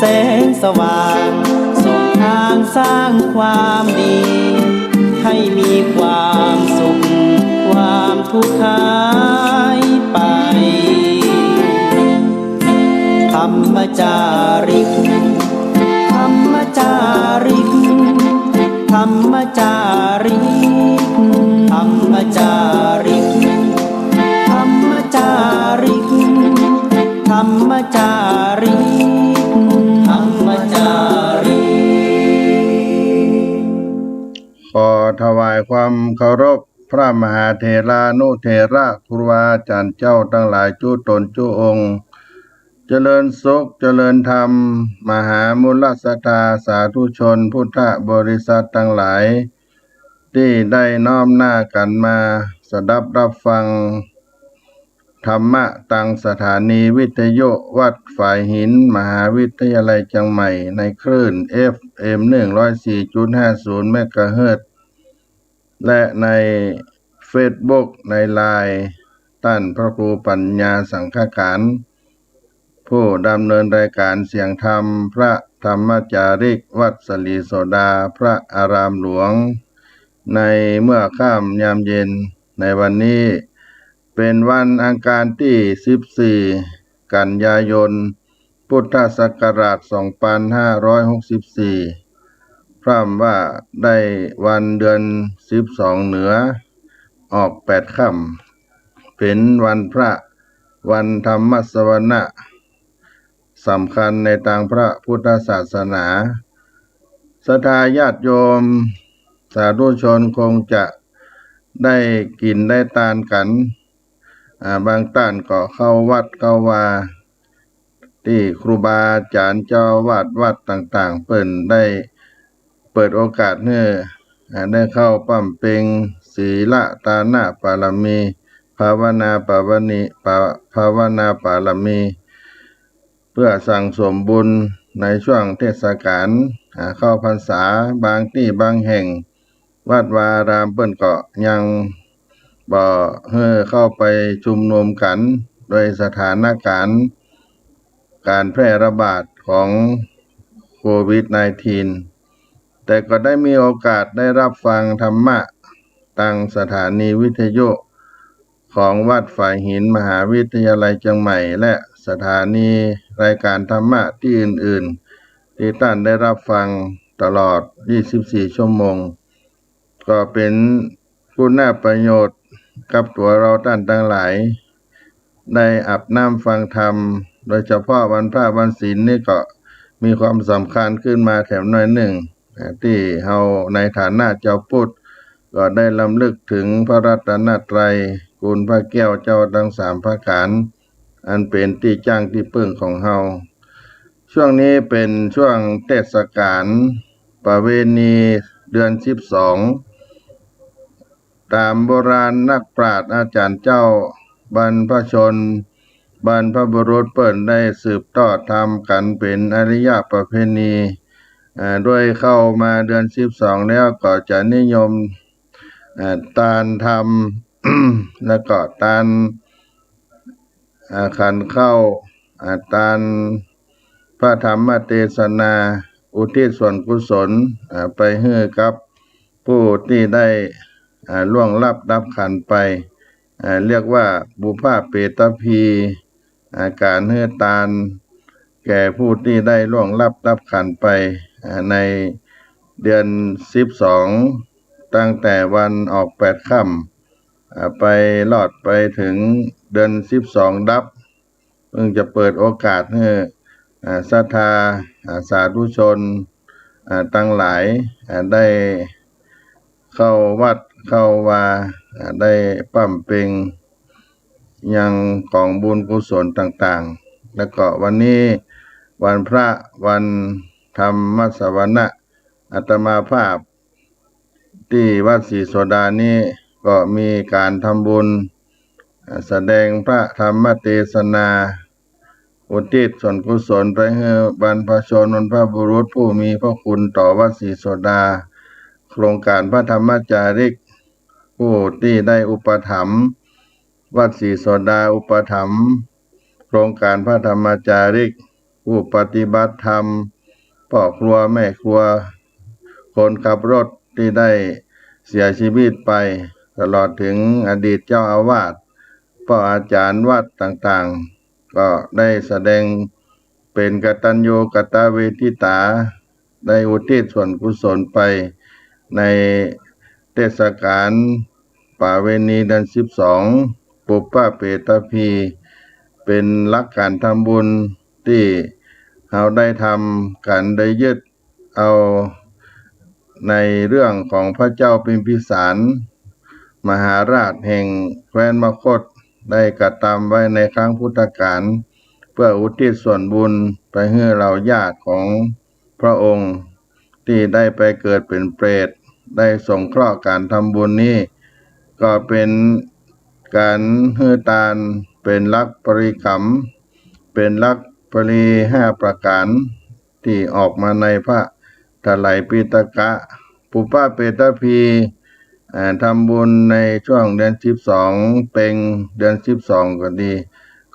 แสงสว่างส่องทางสร้างความดีให้มีความสุขความทุกข์หายไปธรรมจาริกธรรมจาริกธรรมจาริกธรรมจาริกธรรมจาริกธรรมจาริกธรรมจาริกขอถวายความเคารพพระมหาเถรานุเถระครูบาอาจารย์เจ้าทั้งหลายจุตนจุองค์เจริญสุขเจริญธรรมมหามุลศรัทธาสาธุชนพุทธบริษัททั้งหลายที่ได้น้อมหน้ากันมาสดับรับฟังธรรมะตังสถานีวิทยุวัดฝายหินมหาวิทยาลัยเชียงใหม่ในคลื่น FM 104.50 เมกะเฮิรตซ์และใน Facebook ในไลน์ท่านพระครูปัญญาสังฆการผู้ดำเนินรายการเสียงธรรมพระธรรมจาริกวัดสลีโสดาพระอารามหลวงในเมื่อค่ำยามเย็นในวันนี้เป็นวันอังคารที่14กันยายนพุทธศักราช2564พร่ำว่าได้วันเดือน12เหนือออก8ค่ำเป็นวันพระวันธรรมสวนะสำคัญในทางพระพุทธศาสนาศรัทธาญาติโยมสาธุชนคงจะได้กินได้ทานกันบางท่านก็เข้าวัดเข้าวาที่ครูบาอาจารย์เจ้าวาดวัดต่างๆเปิ่นได้เปิดโอกาสให้ได้เข้าปั้มเพ็งศีลทานะบารมีภาวนาบารมีเพื่อสั่งสมบุญในช่วงเทศกาลเข้าพรรษาบางที่บางแห่งวัดวารามเปิ้นก็ยังบ่ให้เข้าไปชุมนุมกันโดยสถานการณ์การแพร่ระบาดของโควิด -19 แต่ก็ได้มีโอกาสได้รับฟังธรรมะทางสถานีวิทยุของวัดฝายหินมหาวิทยาลัยเชียงใหม่และสถานีรายการธรรมะที่อื่นๆที่ท่านได้รับฟังตลอด24ชั่วโมงก็เป็นคุณประโยชน์กับตัวเราท่านทั้งหลายได้อาบน้ำฟังธรรมโดยเฉพาะวันพระวันศีลนี่ก็มีความสำคัญขึ้นมาแถมหน่อยหนึ่งที่เฮาในฐานะเจ้าพุทธก็ได้รำลึกถึงพระรัตนตรัยคุณพระแก้วเจ้าทั้ง3พระการอันเป็นที่จ้างที่พึ่งของเฮาช่วงนี้เป็นช่วงเทศกาลประเวณีเดือน12ตามโบราณนักปราชญ์อาจารย์เจ้าบรรพชนบรรพบุรุษเปิ้นได้สืบทอดธรรมกันเป็นอริยประเพณีด้วยเข้ามาเดือน12แล้วก็จะนิยมทานธรรม แล้วก็ทานขันเข้าทานพระธรรมเทศนาอุทิศส่วนกุศลไปให้กับผู้ที่ได้ล่วงลับดับขันไปเรียกว่าบุพเปตพีการให้ทานแก่ผู้ที่ได้ล่วงลับดับขันไปในเดือน12ตั้งแต่วันออก8ค่ำไปลอดไปถึงเดือน12ดับเพิ่งจะเปิดโอกาสให้ศรัทธาสาธุชนทั้งหลายได้เข้าวัดเข้าวาได้ปั้มเพ็งยังของบุญกุศลต่างๆแล้วก็วันนี้วันพระวันธรรมสวนะอาตมาภาพที่วัดศรีโสดานี้ก็มีการทำบุญแสดงพระธรรมเทศนาอุทิศส่วนกุศลไปให้บรรพชนบรรพบุรุษผู้มีพระคุณต่อวัดศรีโสดาโครงการพระธรรมจาริกผู้ที่ได้อุปถัมภ์วัดศรีโสดาอุปถัมภ์โครงการพระธรรมจาริก ผู้ปฏิบัติธรรมพ่อครัวแม่ครัวคนขับรถที่ได้เสียชีวิตไปตลอดถึงอดีตเจ้าอาวาสพ่ออาจารย์วัดต่างๆก็ได้แสดงเป็นกตัญญูกตเวทิตาได้อุทิศส่วนกุศลไปในเทศกาลป่าเวณีเดือน12ปุพพเปตพีเป็นหลักการทำบุญที่เราได้ทำกันได้ยึดเอาในเรื่องของพระเจ้าพิมพิสารมหาราชแห่งแคว้นมคธได้กระทำไว้ในครั้งพุทธกาลเพื่ออุทิศส่วนบุญไปให้เราญาติของพระองค์ที่ได้ไปเกิดเป็นเปรตได้สงเคราะห์การทำบุญนี้ก็เป็นการให้ทานเป็นหลักปริขัมภ์เป็นหลักปริ5ประการที่ออกมาในพระไตรปิฎกะปุพพเปตพีทำบุญในช่วงเดือน12เป็นเดือน12ก็ดี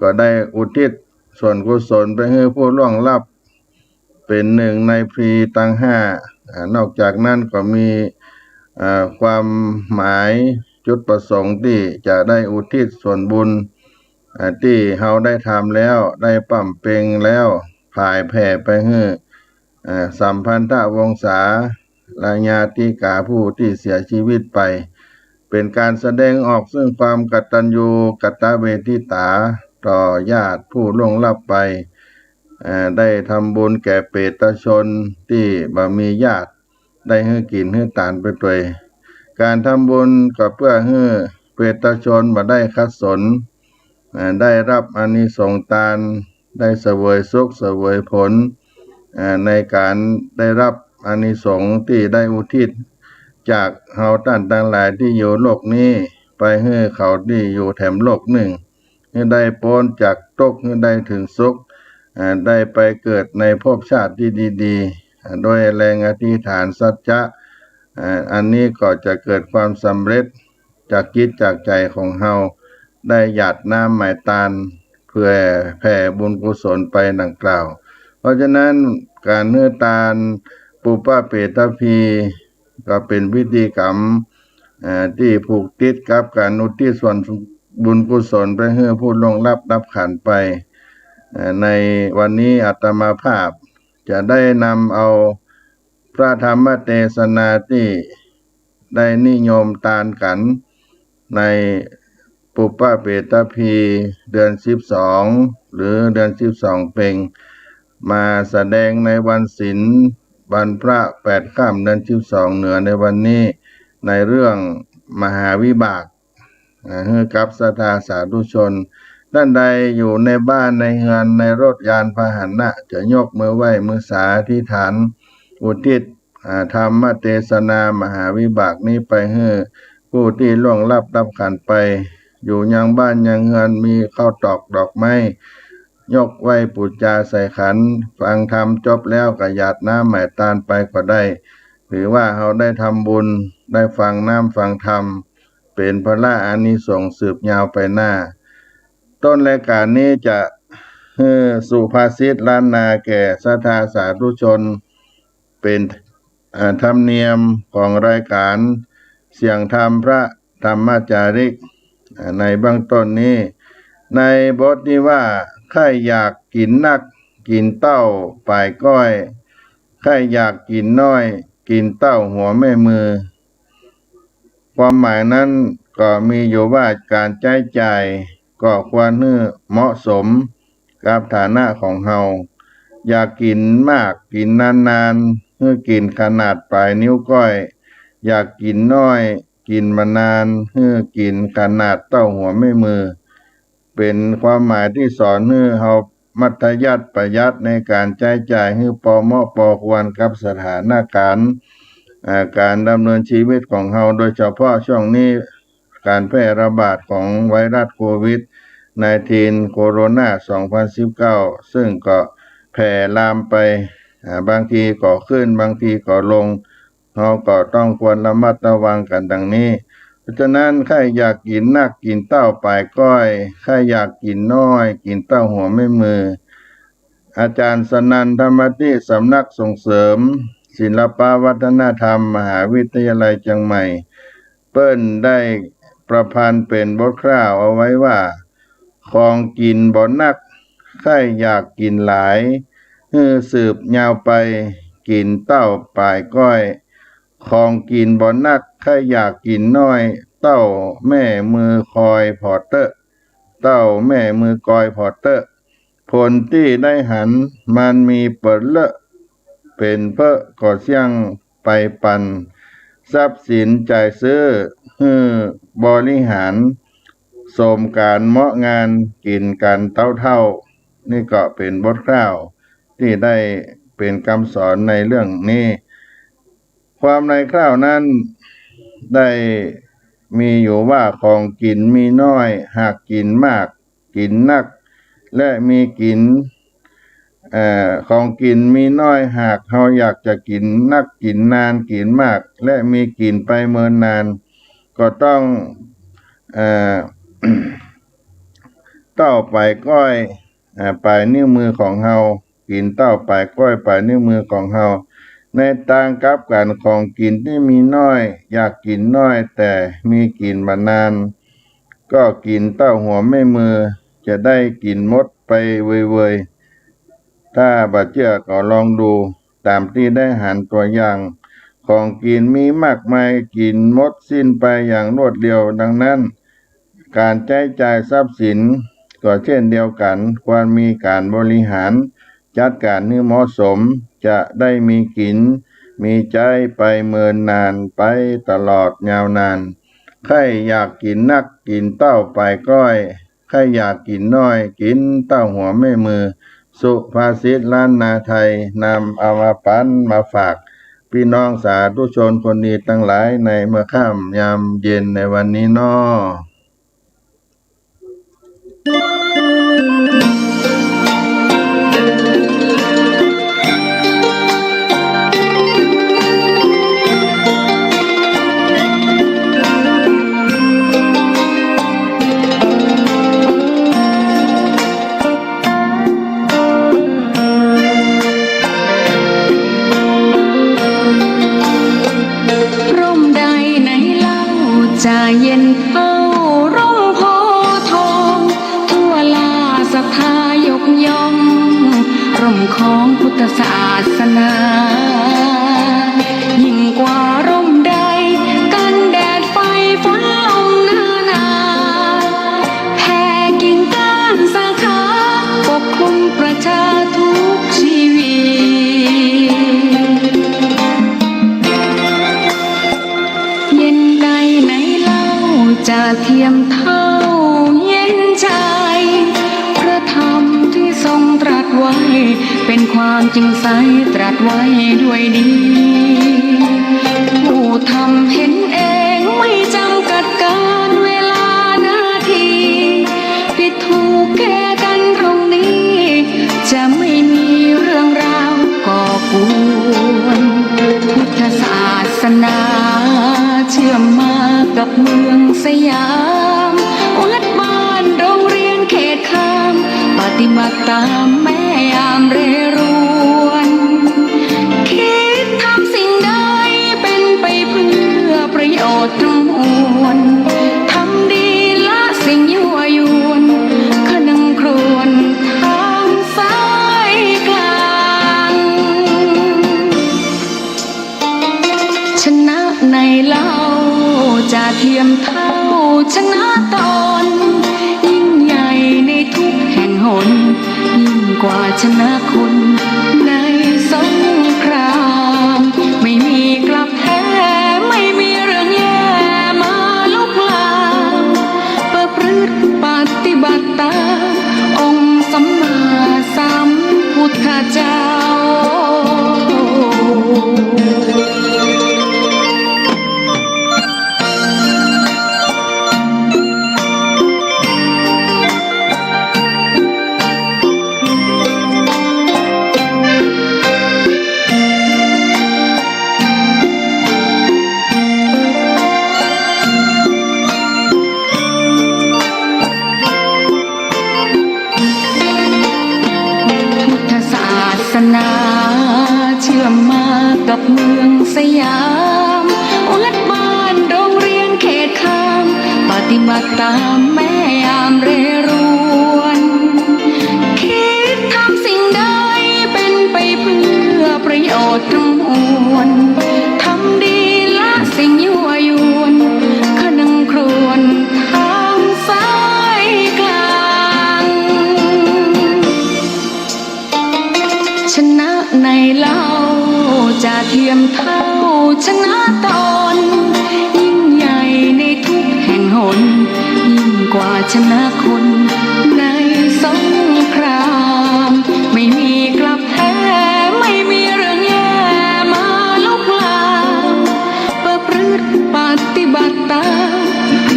ก็ได้อุทิศส่วนกุศลไปให้ผู้ล่วงลับเป็นหนึ่งในพรีตั้ง5นอกจากนั้นก็มีความหมายจุดประสงค์ที่จะได้อุทิศส่วนบุญที่เราได้ทำแล้วได้ปั่มเพ็งแล้วผ่ายแผ่ไปให้สัมพันธวงศาและญาติกาผู้ที่เสียชีวิตไปเป็นการแสดงออกซึ่งความกตัญญูกตเวทิตาต่อญาติผู้ล่วงลับไปได้ทำบุญแก่เปตชนที่บ่มีญาติได้ให้กินให้ทานไปด้วยการทำบุญก็เพื่อให้เปตชนบ่ได้ขัดสนได้รับอานิสงส์ทานได้เสวยสุขเสวยผลในการได้รับอานิสงส์ที่ได้อุทิศจากเฮาท่านทั้งหลายที่อยู่โลกนี้ไปให้เขาที่อยู่แถมโลกหนึ่งให้ได้พ้นจากทุกข์ให้ได้ถึงสุขได้ไปเกิดในภพชาติที่ดีๆโดยแรงอธิษฐานสัจจะอันนี้ก็จะเกิดความสำเร็จจากจิตจากใจของเฮาได้หยาดน้ำหมายตาลเพื่อแผ่บุญกุศลไปดังกล่าวเพราะฉะนั้นการเนื้อทานปุพพเปตพีก็เป็นพิธีกรรมที่ผูกติดกับการอุทิศส่วนบุญกุศลไปให้ผู้ล่วงลับดับขันไปในวันนี้อาตมาภาพจะได้นำเอาพระธรรมเทศนาที่ได้นิยมทานกันในปุพพเปตพีเดือน12หรือเดือน12เพ็งมาแสดงในวันศีลวันพระ8ค่ำเดือน12เหนือในวันนี้ในเรื่องมหาวิบากให้กับศรัทธาสาธุชนท่านใดอยู่ในบ้านในเรือนในรถยานพาหนะจะยกมือไหว้มือสาธิษฐานอุทิศธรรมเทศนามหาวิบากนี้ไปให้ผู้ที่ล่วงลับดับขันไปอยู่ยังบ้านยังเรือนมีข้าวตอกดอกไม้ยกไหว้ปูจาใส่ขันฟังธรรมจบแล้วก็หยาดน้ำหมายตาลไปก็ได้หรือว่าเราได้ทำบุญได้ฟังน้ำฟังธรรมเป็นพระอานิสงส์สืบยาวไปหน้าต้นรายการนี้จะสุภาษิตล้านนาแก่ศรัทธาสาธุชนเป็นธรรมเนียมของรายการเสียงธรรมพระธรรมจาริกในเบื้องต้นนี้ในบทที่ว่าใครอยากกินนักกินเต้าปลายก้อยใครอยากกินน้อยกินเต้าหัวแม่มือความหมายนั้นก็มีอยู่ว่าการใช้จ่ายก็ควรให้เหมาะสมกับฐานะของเฮาอยากกินมากกินนานๆให้กินขนาดปลายนิ้วก้อยอยากกินน้อยกินมานานให้กินขนาดเต้าหัวแม่มือเป็นความหมายที่สอนให้เฮามัธยัสถ์ประหยัดในการใช้จ่ายให้พอเหมาะพอควรกับสถานการณ์การดำเนินชีวิตของเฮาโดยเฉพาะช่วงนี้การแพร่ระบาดของไวรัสโควิด-19 โคโรนา2019ซึ่งก็แผ่ลามไปบางทีก็ขึ้นบางทีก็ลงเราก็ต้องควรระมัดระวังกันดังนี้เพราะฉะนั้นใครอยากกินนักกินเต้าปลายก้อยใครอยากกินน้อยกินเต้าหัวแม่มือ อาจารย์สนันธรรมติสำนักส่งเสริมศิลปวัฒนธรรมมหาวิทยาลัยเชียงใหม่เปิ้นได้ประพันธ์เป็นบทกล่าวเอาไว้ว่าของกินบ่นักใครอยากกินหลายฮือสืบยาวไปกินเต้าปลายก้อยของกินบ่นักใครอยากกินน้อยเต้าแม่มือคอยพอเตอร์เต้าแม่มือกอยพอเตอร์ผลที่ได้หันมันมีเปิดเลอะเป็นเพอก่อเสียงไปปันทรัพย์สินจ่ายซื้อฮือบริหารสมการเหมาะงานกินกันเท่านี่ก็เป็นบทกล่าวที่ได้เป็นคำสอนในเรื่องนี้ความในคราวนั้นได้มีอยู่ว่าของกินมีน้อยหากกินมากกินนักและมีกินของกินมีน้อยหากเราอยากจะกินนักกินนานกินมากและมีกินไปเมินนานก็ต้องเต้าปลายก้อยปลายนิ้วมือของเฮากินเต้าปลายก้อยปลายนิ้วมือของเฮาในต่างกับการของกินที่มีน้อยอยากกินน้อยแต่มีกินมานานก็กินเต้าหัวแม่มือจะได้กินหมดไปเว่ยๆถ้าบ่เชื่อก็ลองดูตามที่ได้หันตัวอย่างของกินมีมากมายกินหมดสิ้นไปอย่างรวดเร็วดังนั้นการใช้จ่ายทรัพย์สินก็เช่นเดียวกันควรมีการบริหารจัดการให้เหมาะสมจะได้มีกินมีใจไปเมินนานไปตลอดยาวนานใครอยากกินนักกินเต้าปลายก้อยใครอยากกินน้อยกินเต้าหัวแม่มือสุภาษิตล้านนาไทยนำเอามาปันมาฝากพี่น้องสาธุชนคนดีทั้งหลายในเมื่อค่ำยามเย็นในวันนี้น้อร่มใดไหนเล่าจะเย็นเท่าร่มโพธิ์ทองทั่วลาศรัทธายกย่องร่มของพุทธศาสนายิ่งกว่าร่มใดกันแดดไฟฝนลมหน้าหนาวแผ่กิ่งก้านสาขาปกคลุมประชาทุกชีวิตเย็นใดไหนเล่าจะเทียมเท่าเย็นใจพระธรรมที่ทรงตรัสไว้เป็นความจริงใสตรัสไว้ด้วยดีผู้ทำเห็นเองไม่จำกัดการเวลานาทีผิดถูกแก้กันตรงนี้จะไม่มีเรื่องราวก่อกวนพุทธศาสนาเชื่อมมากับเมืองสยามวัดบ้านโรงเรียนเขตข้ามปฏิบัติตามแม่ยามเรรวนคิดทำสิ่งใดเป็นไปเพื่อประโยชน์ทั้งมวลทำดีละสิ่งยั่วยวนขนึงครวญทางสายกลางชนะในเล่าจะเทียมเท่าชนะตนยิ่งใหญ่ในทุกแห่งหนยิ่งกว่าชนะคนในสงครามไม่มีกลับแพ้ไม่มีเรื่องแย่มาลุกลามประพฤติปฏิบัติตามองค์สัมมาสัมพุทธเจ้า กับเมืองสยามวัดบ้านโรงเรียนเขตข้ามปฏิบัติตามแม่ยามเรรวนคิดทำสิ่งใดเป็นไปเพื่อประโยชน์ทั้งมวลทำดีละสิ่งยั่วยวนขนังครวญทางสายกลางชนะในเล่าจะเทียมเท่าชนะตนยิ่งใหญ่ในทุกแห่งหนยิ่งกว่าชนะคนในสงครามไม่มีกลับแพ้ไม่มีเรื่องแย่มาลุกลามประพฤติปฏิบัติตาม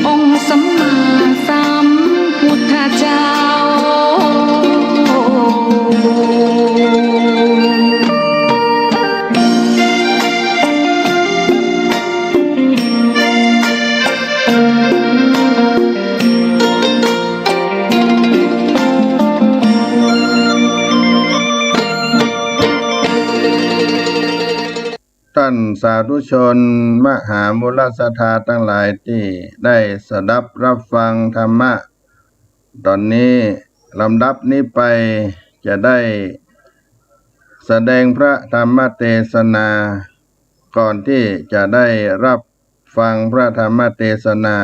องค์สัมมาสัมพุทธเจ้าท่านสาธุชนมหามุลศรัทธาทั้งหลายที่ได้สดับรับฟังธรรมะตอนนี้ลำดับนี้ไปจะได้แสดงพระธรรมเทศนาก่อนที่จะได้รับฟังพระธรรมเทศนา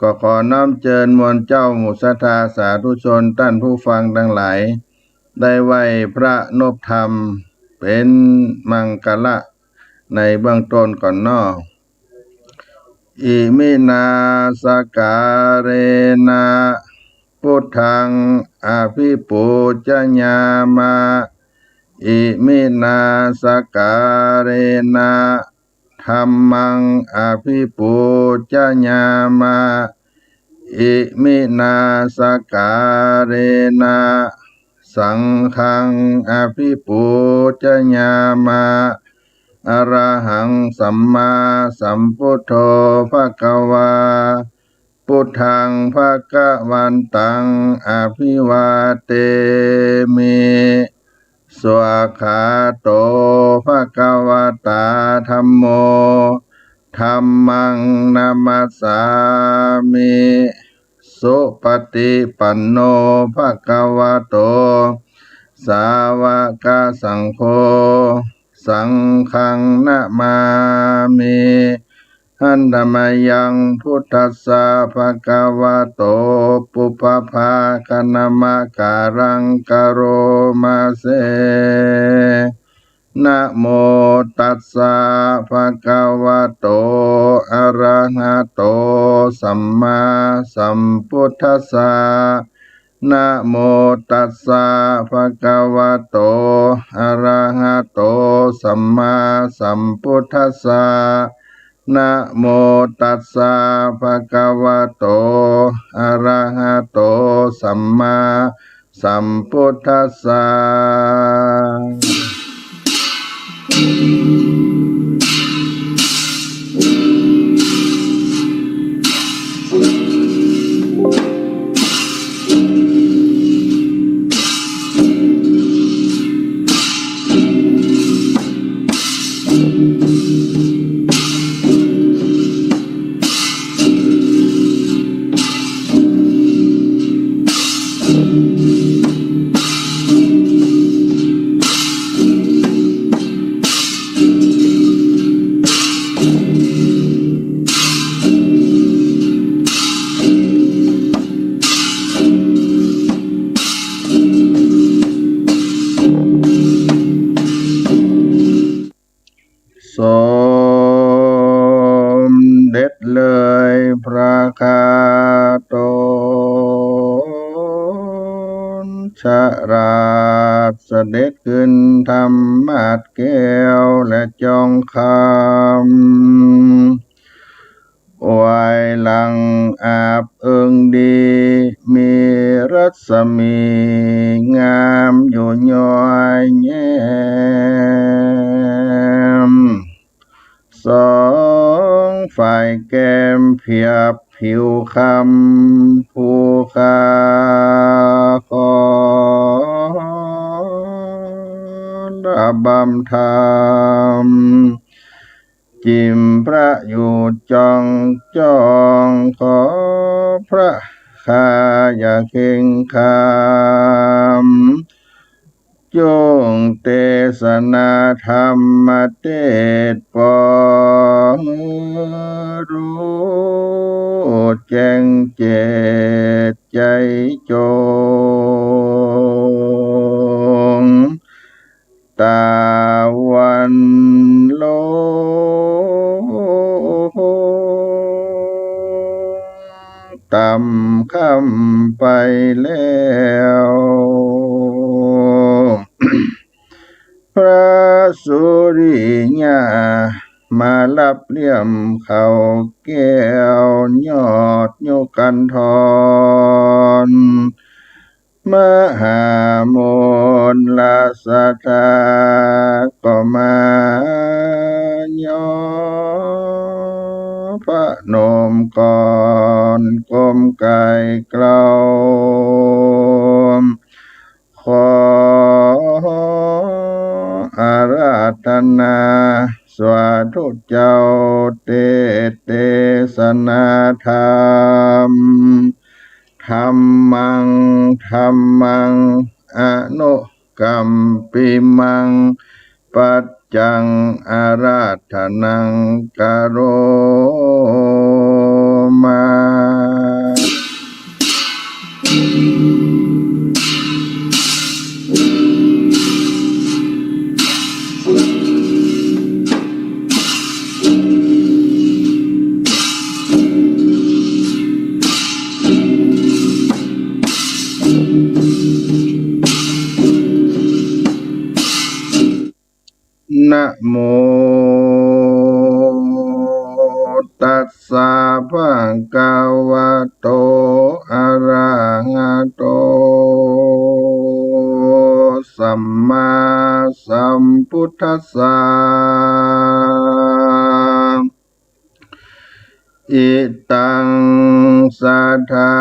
ก็ขอน้อมเชิญมวลเจ้ามุศรัทธาสาธุชนท่านผู้ฟังทั้งหลายได้ไหว้พระนพธรรมเป็นมังคละในเบื้องต้นก่อนนออิมินาสการเรนะพุทธังอภิปูชญามะอิมินาสการเรนะธัมมังอภิปูชญามะอิมินาสการเรนะสังฆังอภิปูชญามะอรหังสัมมาสัมพุทโธภควาพุทธังภควันตังอภิวาเทมิสวากขาโตภควตาธัมโมธัมมังนามัสสามิสุปฏิปันโนภควโตสาวกสังโฆสังฆังนะมามิหันธรรมยังพุทธัสสะภะคะวะโตปุพพาคณมะการังกโรมาเสนะโมตัสสะภะคะวะโตอะระหะโตสัมมาสัมพุทธัสสะนะโมตัสสะภะคะวะโตอะระหะโตสัมมาสัมพุทธัสสะนะโมตัสสะภะคะวะโตอะระหะโตสัมมาสัมพุทธัสสะสมเด็จเลยพระคาโตชราชเสด็จขึ้นธรรมาสแก้วและจองคำไว้หลังอาบเอิงดีมีรัศมีงามอยู่ย้อยแย้มสองฝ่ายแก้มเพียบผิวคำผู้คาขอด บำธรรมจิมพระอยู่จองจองขอพระคาอย่าเข่งคามจงเทศนาธรรมเทศน์ปองรู้แจ้งเจตใจจงตาวันโลต่ำค่ำไปแล้ว พระสุริยามารับเลี่ยมเขาแก้วยอดโยกันทรมหามนลสถาก็มาย่อพระนมก่อนก้มกายเกลาขออาราธนาสวาธุเจ้าเทศนาธรรมธรรมังอนุกัมปิมังปัจจังอาราธนังกโรมานะโมตัสสะภะคะวะโตอะระหะโตสัมมาสัมพุทธัสสะอิตังสัทธา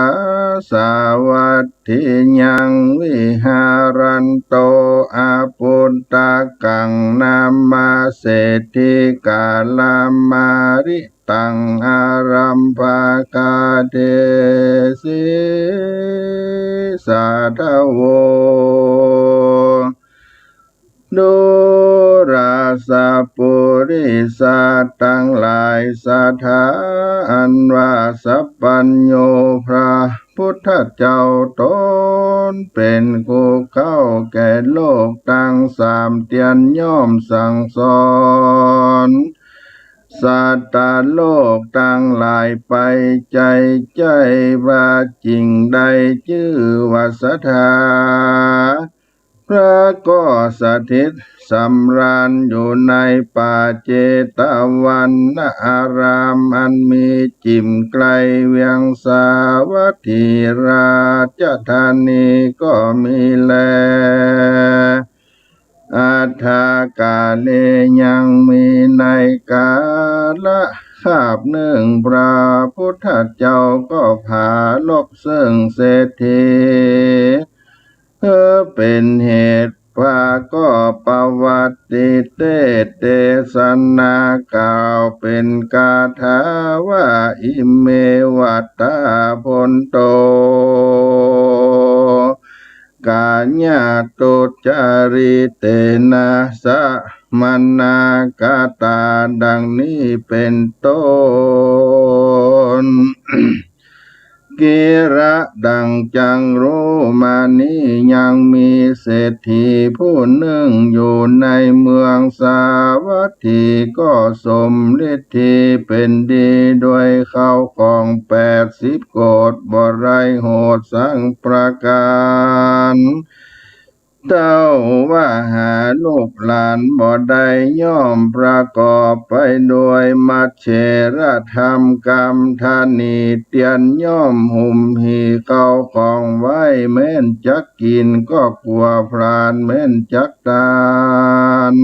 สาวัตถิยังวิหารันโตอาปุตตะกังนามาเศรษฐิกาลามาริตังอารัมภกาเทสิสาทโวดูราสะปุริสัตตั้งหลายสถาอันว่าสัพพัญโยพระพุทธเจ้าตนเป็นกูเข้าแก่โลกตั้งสามเตียนย่อมสั่งสอนสัตตโลกตั้งหลายไปใจพระจริงใดชื่อว่าสัทธาพระก็สถิตสำราญอยู่ในป่าเจตวันนะอารามอันมีจิมไกลเวียงสาวัตถีราชธานีก็มีแลอัฏฐากาเลยังมีในกาละคาบหนึ่งพระพุทธเจ้าก็ผาลบซึ่งเศรษฐีเป็นเหตุพาก็ประวัติเทศนากล่าวเป็นกาถาว่าอิเมวัตตาพนโตกาญาตุจาริเตนะสะมนากาตาดังนี้เป็นต้น กิระดังจังรู้มานี้ยังมีเศรษฐีผู้หนึ่งอยู่ในเมืองสาวัตถีก็สมฤทธิเป็นดีด้วยข้าวของ80 โกฏบริโหดสังประการเจ้าว่าหาลูกหลานบ่ได้ย่อมประกอบไปด้วยมัจเฉรธรรมกรรมธานีเตียนย่อมหุ่มหีเข้าของไว้แม้นจักกินก็กลัวพรานแม้นจักตาน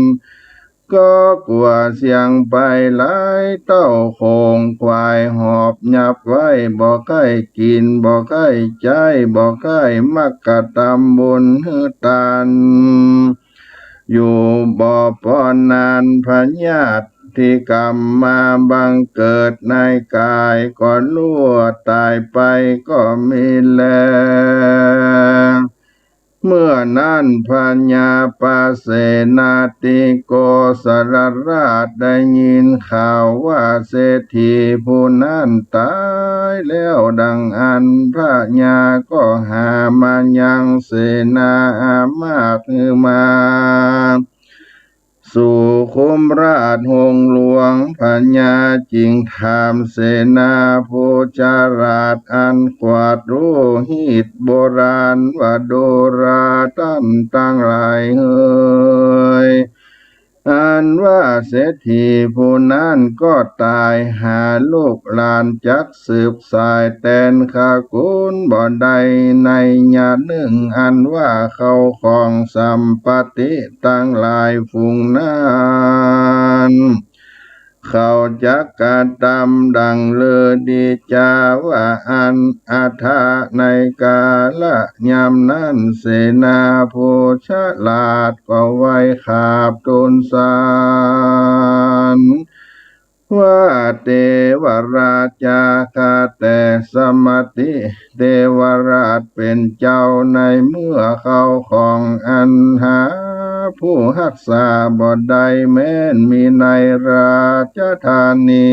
ก็กลัวเสียงไปหลายเต้าโคงควายหอบหยับไว้บ่ใครกินบ่ใครใจบ่ใครมักกะตำบุญหือตาน อยู่บ่ปอนนานพญาติที่กรรมมาบังเกิดในกายก็ล่วตายไปก็มีแล เมื่อนั้นพญาปาเสนาติโกสรราชได้ยินข่าวว่าเศรษฐีผู้นั้นตายแล้วดังอันพญาก็หามายังเสนาอามาตย์มาสู่คุมราชหงหลวงพญาจิงถามเสนาผู้จาราชอันกวาดรู้หิตโบราณว่าโดราตั้นตั้งหลายเอ่ยอันว่าเศรษฐีผู้นั้นก็ตายหาลูกหลานจักสืบสายแตนขากุลบ่ได้ในญาติหนึ่งอันว่าเขาของสัมปติตั้งหลายฝูงนั้นเขาจักกระทำดังเลือดีจาว่าอันอาทาในกาละยามนั้นเสนาผู้ฉลาดก็ไว้ขาบทูลสารว่าเทวราชาคาแต่สมติเทวราชเป็นเจ้าในเมื่อเขาของอันหาผู้รักษาบ่ได้แม้นมีในราชธานี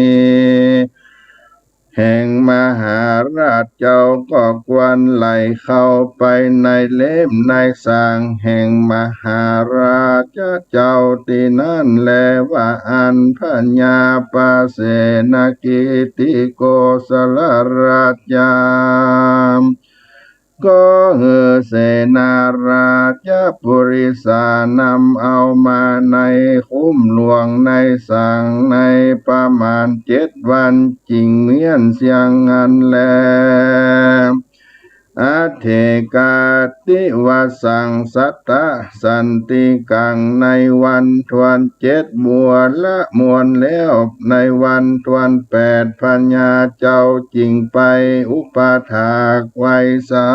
แห่งมหาราชเจ้าก็ควรไหลเข้าไปในเล่มในสางแห่งมหาราชเจ้าที่นั่นแลว่าอันพญาปาเสนกิติโกสลราชาก็เฮอเสนาราชปุริสานำเอามาในคุ้มหลวงในสังในประมาณ7 วันจริงเมียนเสียงอันแลอาเทกาติวสังสัตตะสันติกังในวันทวน7บัวละมวลแล้วในวันทวน8พญาเจ้าจริงไปอุปถากไว้สา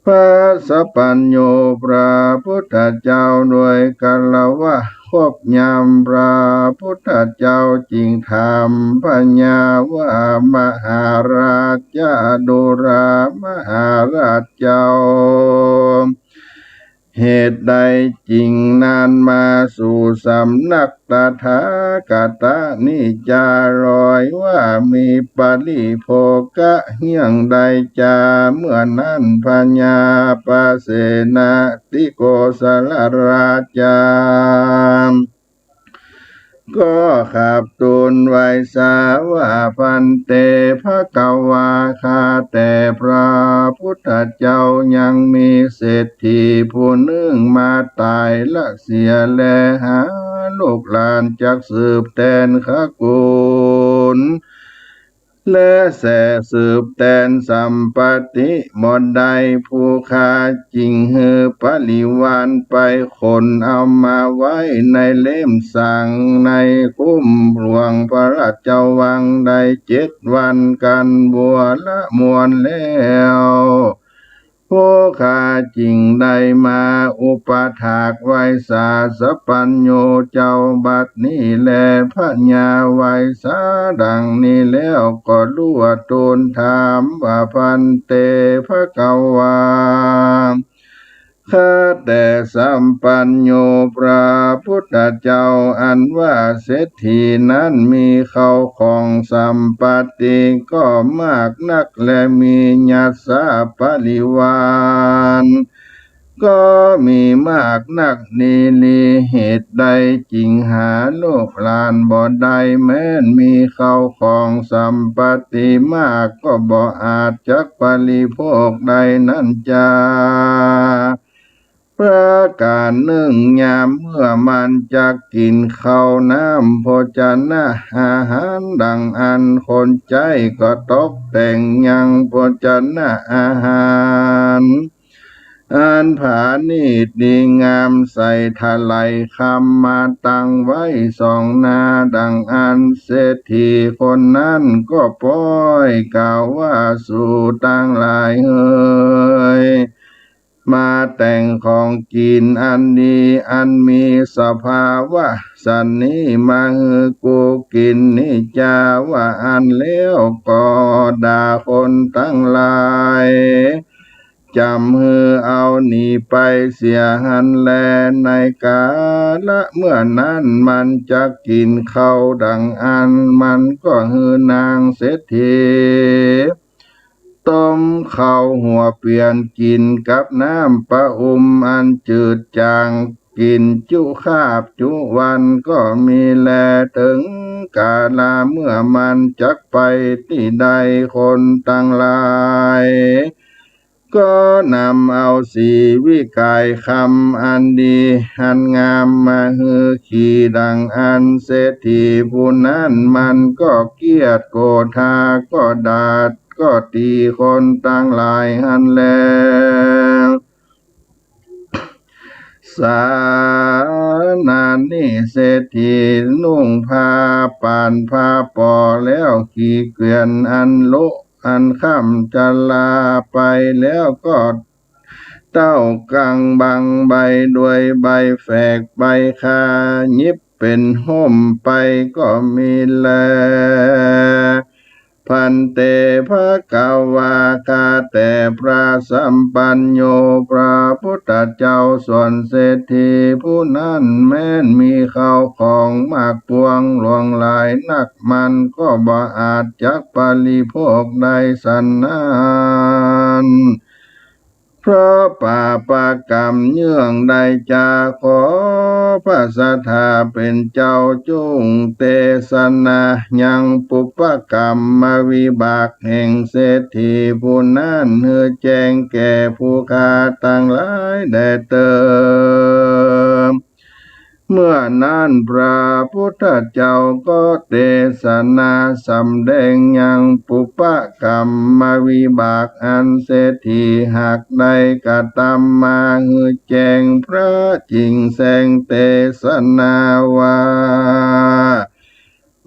พระสัพพัญโญพระพุทธเจ้าด้วยกัลวะคบยามพระพุทธเจ้าจริงธรรมพญาวามหาราชดุรามหาราชเจ้าเหตุใดจริงนานมาสู่สำนักตถาคตนิจารอยว่ามีปริโภกะเฮียงใดจาเมื่อนั้นพญาปเสนาติโกสลราชาก็ขับตูนไว้สาวาพันเตภกวาคาแต่พระพุทธเจ้ายังมีเศรษฐีผู้หนึ่งมาตายละเสียแลหาลูกหลานจักสืบแทนขกุลและแสสืบแทนสัมปติหมดใดผู้ค้าจริงหือปริวานไปคนเอามาไว้ในเล่มสั่งในคุ้มหลวงพระราชวังได้7 วันกันบัวละมวลแล้วผู้ข้าจริงได้มาอุปถากไว้สาสปัญโยเจ้าบัดนี้แลพระญาไว้สาดังนี้แล้วก็รู้ว่าทูลถามว่าพันเตภกวาข้าแต่สัมปัญโยพระพุทธเจ้าอันว่าเศรษฐีนั้นมีเขาของสัมปติก็มากนักและมีญาติสาปริวารก็มีมากนักนี้ลีเหตุใดจริงหาลูกหลานบ่ได้แม้นมีเขาของสัมปติมากก็บ่อาจจักปริโภคใดนั้นจาประการหนึ่งยามเมื่อมันจะกินข้าวน้ำโภชนะอาหารดังอันคนใจก็ตกแต่งยังโภชนะอาหารอันผานีตดีงามใส่ทะไลคำมาตั้งไว้2 นาดังอันเศรษฐีคนนั้นก็ป้อยกล่าวว่าสู่ตั้งหลายเอ่ย มาแต่งของกินอันดีอันมีสภาวะสันนี้มาฮือกูกินนี่จาว่าอันเลี้ยวก็ด่าคนทั้งหลายจำฮือเอาหนีไปเสียหันแลในกาละเมื่อนั้นมันจะกินเข้าดังอันมันก็ฮือนางเศรษฐีต้มข้าวหัวเปลี่ยนกินกับน้ำปะอันจืดจางกินจุคาบจุวันก็มีแลถึงกาลาเมื่อมันจักไปที่ใดคนตั้งหลายก็นำเอาสีวิกายคำอันดีอันงามมาฮือขี่ดังอันเศรษฐีผู้นั้นมันก็เกียจโกธาก็ดาดก็ตีคนตั้งหลายหันแล้วสานานิเศรษฐีนุ่งผ้าป่านผ้าปอแล้วขี่เกวียนอันโลอันค่ำจะลาไปแล้วก็เต้ากังบังใบด้วยใบแฝกใบคายิบเป็นห่มไปก็มีแลพันเตภะคะวาคาแต่พระสัมปัญโยพระพุทธเจ้าส่วนเศรษฐีผู้นั้นแม้นมีข้าวของมากปวงหลวงหลายนักมันก็บ่อาจจักบริโภคได้สันนานเพราะป่าปากรรมเยื่องใดจาขอพระสถาเป็นเจ้าจุงเตสนายังปุปกรรมมาวิบากแห่งเศรษฐีผู้นั้นเฮือแจ้งแก่ผู้ค้าต่างหลายแด่เติมเมื่อนั้นพระพุทธเจ้าก็เทศนาสำแดงยังปุปกรรมมาวิบากอันเศรษฐีหากได้กระทำมาฮือแจ้งพระจริงแสงเทศนาว่า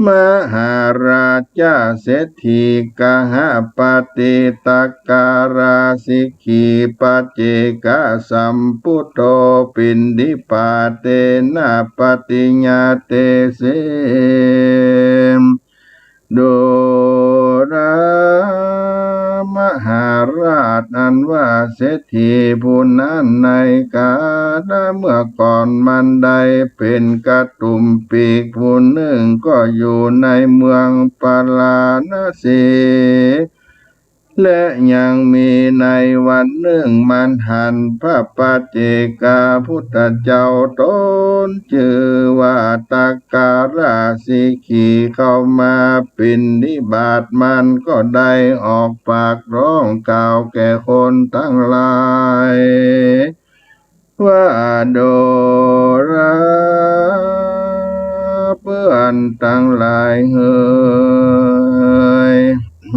มหาราชาเศรษฐีกหปฏิตักการาสิกขีปัจเจกสัมพุทโธปินดิปาเตนะปฏิญญาเตเสโดรามหาราชอันว่าเศรษฐีผู้นั้นในกาลเมื่อก่อนมันได้เป็นกระตุ่มปีกผู้หนึ่งก็อยู่ในเมืองปาลาณสีและยังมีในวันหนึ่งมันหันพระปัจเจกพุทธเจ้าตนชื่อว่าตักการาสิกขีเข้ามาปิณฑบาตมันก็ได้ออกปากร้องกล่าวแก่คนทั้งหลายว่าโดราเพื่อนทั้งหลายเฮ้ย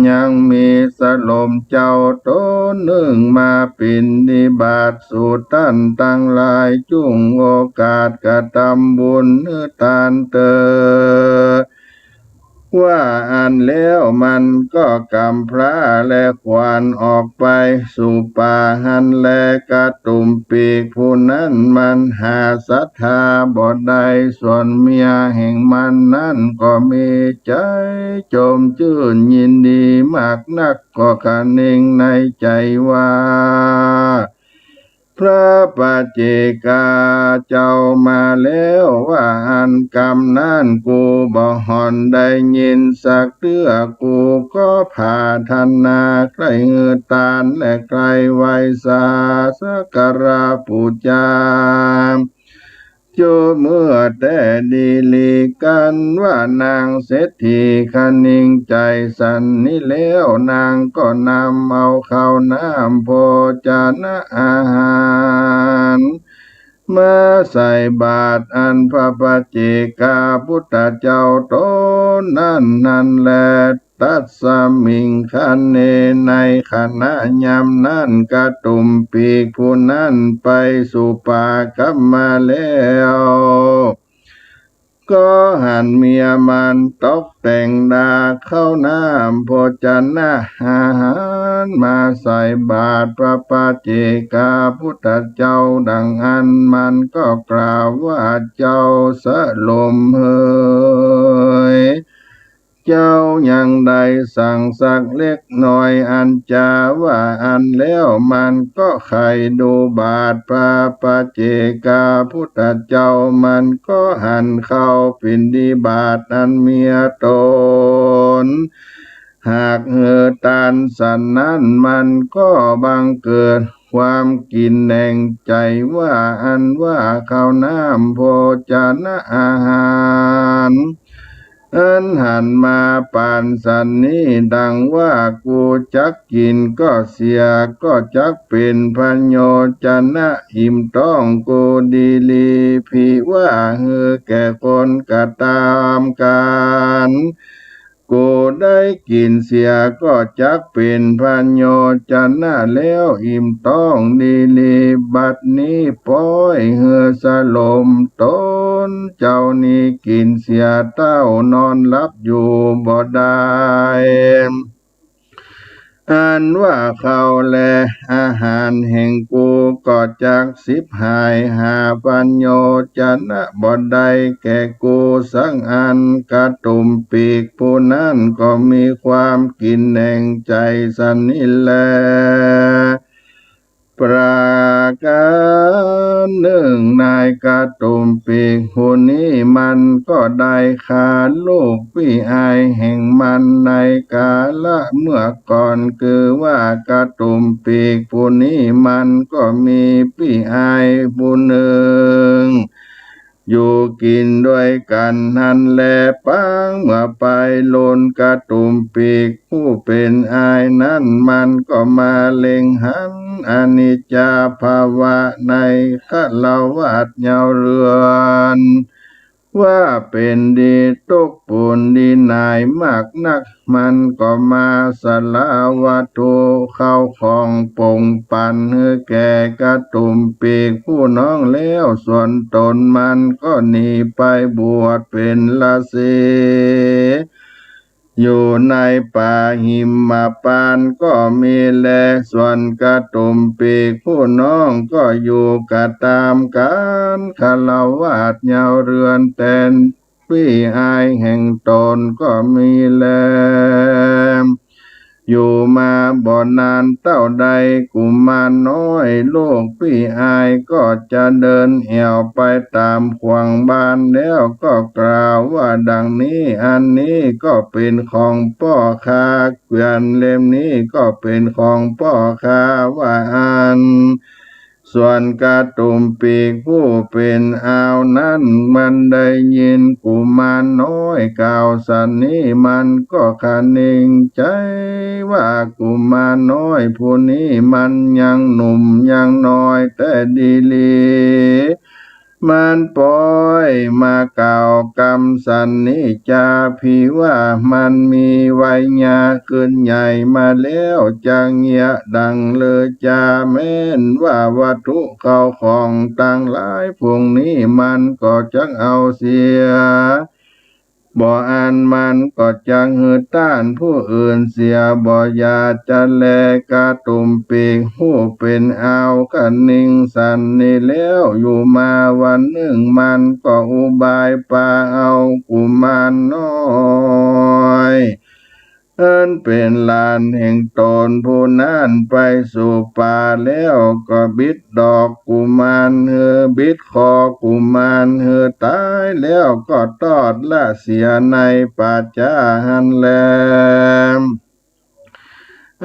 ยังมีสลมเจ้าตนหนึ่งมาปิณฑบาตสู่ท่านทั้งหลายจุงโอกาสกระทำบุญทานเตอว่าอันแล้วมันก็กำพร้าและควานออกไปสู่ป่าหันแลกระตุ่มปีกผู้นั้นมันหาศรัทธาบ่ได้ส่วนเมียแห่งมันนั้นก็มีใจโจมชื่นยินดีมากนักก็คะเนงในใจว่าพระปัจเจกเจ้ามาแล้วว่าอันกรรมนั้นกูบ่หอนได้ยินสักเตื้อกูก็พาธนาใครเหือตานและใครไว้สาสักการะปูจาโจเมื่อแต่ดีลีกันว่านางเศรษฐีคนิ่งใจสันนี้แล้วนางก็นำเอาข้าวน้ำโภชนะอาหารมาใส่บาตรอันพระปัจเจกพุทธเจ้าตนนั้นแลตัสสมิงคันเนในขณะยามนั้นกระตุ่มปีกผู้นั้นไปสู่ป่ากับมาแล้ว ก็หันเมียมันตกแต่งดาเข้าน้ำโภชนะอาหารมาใส่บาตรพระปาเจกาพุทธเจ้าดังอันมันก็กล่าวว่าเจ้าสะลมเฮยเจ้ายังได้สั่งสักเล็กน้อยอันจาว่าอันแล้วมันก็ไขดูบาทพระปาเจกาพุทธเจ้ามันก็หันเข้าปิณฑบาตอันเมียตนหากตานสันนั้นมันก็บังเกิดความกินแหน่งใจว่าอันว่าข้าวน้ำโภชนะอาหารอันหันมาปานสันนี้ดังว่ากูจักกินก็เสียก็จักเป็นพันโยจนะอิ่มต้องกูดีลีพิว่าแก่คนกะตามการกูได้กินเสียก็จักเป็นพันโยจนะแล้วอิ่มต้องดีลีบัดนี้ป้อยสลมต้นเจ้านี้กินเสียเต้านอนหลับอยู่บ่ได้อันว่าเขาแลอาหารแห่งกูก็จากหายหาปัญโยจนะบ่ได้แก่กูสังอันกระตุมปีกผู้นั้นก็มีความกินแหน่งใจสันนิแลประการหนึ่งนายกระตุมปีกผู้นี้มันก็ได้ขาดลูกพี่อายแห่งมันในกาละเมื่อก่อนคือว่ากระตุมปีกผู้นี้มันก็มีพี่อายผู้หนึ่งอยู่กินด้วยกันนั่นแลปังเมื่อไปโลนกระตุมปีกผู้เป็นอายนั้นมันก็มาเล็งหันอนิจจาภาวะในฆราวาสยาวเรือนว่าเป็นดีตกปูนดีนายมากนักมันก็มาสละวัตถุเข้าของปงปันแก่กระตุมปีกผู้น้องแล้วส่วนตนมันก็หนีไปบวชเป็นฤาษีอยู่ในป่าหิมพานต์ก็มีแลส่วนกระตุมปีกผู้น้องก็อยู่กะตามกันฆราวาสยาวเรือนแต่นพี่อายแห่งตนก็มีแลอยู่มาบ่นานเต้าใดกุมารน้อยลูกพี่อายก็จะเดินแอวไปตามขวางบ้านแล้วก็กล่าวว่าดังนี้อันนี้ก็เป็นของพ่อค้าเกวียนเล่มนี้ก็เป็นของพ่อค้าว่าอันส่วนกระตุมปีกผู้เป็นอาวนั้นมันได้ยินกุมารน้อยกล่าวสันนี้มันก็คะเนงใจว่ากุมารน้อยผู้นี้มันยังหนุ่มยังน้อยแต่ดีลีมันปล่อยมากล่าวกรรมสันนิจาพีว่ามันมีวัยญาขึ้นใหญ่มาแล้วจังเงียดังเลยจาแม้นว่าวัตถุเข้าของต่างหลายพวกนี้มันก็จักเอาเสียบ่อันมันก็จังต้านผู้อื่นเสียบ่อยาจะแลกระตุมปีกผู้เป็นเอากันนิ่งสันนี่แล้วอยู่มาวันหนึ่งมันก็อุบายปาเอากุมารน้อยอันเป็นหลานแห่งตนผู้นั้นไปสู่ป่าแล้วก็บิดดอกกุมารบิดคอกุมารตายแล้วก็ตอดละเสียในป่าจ้าหันแล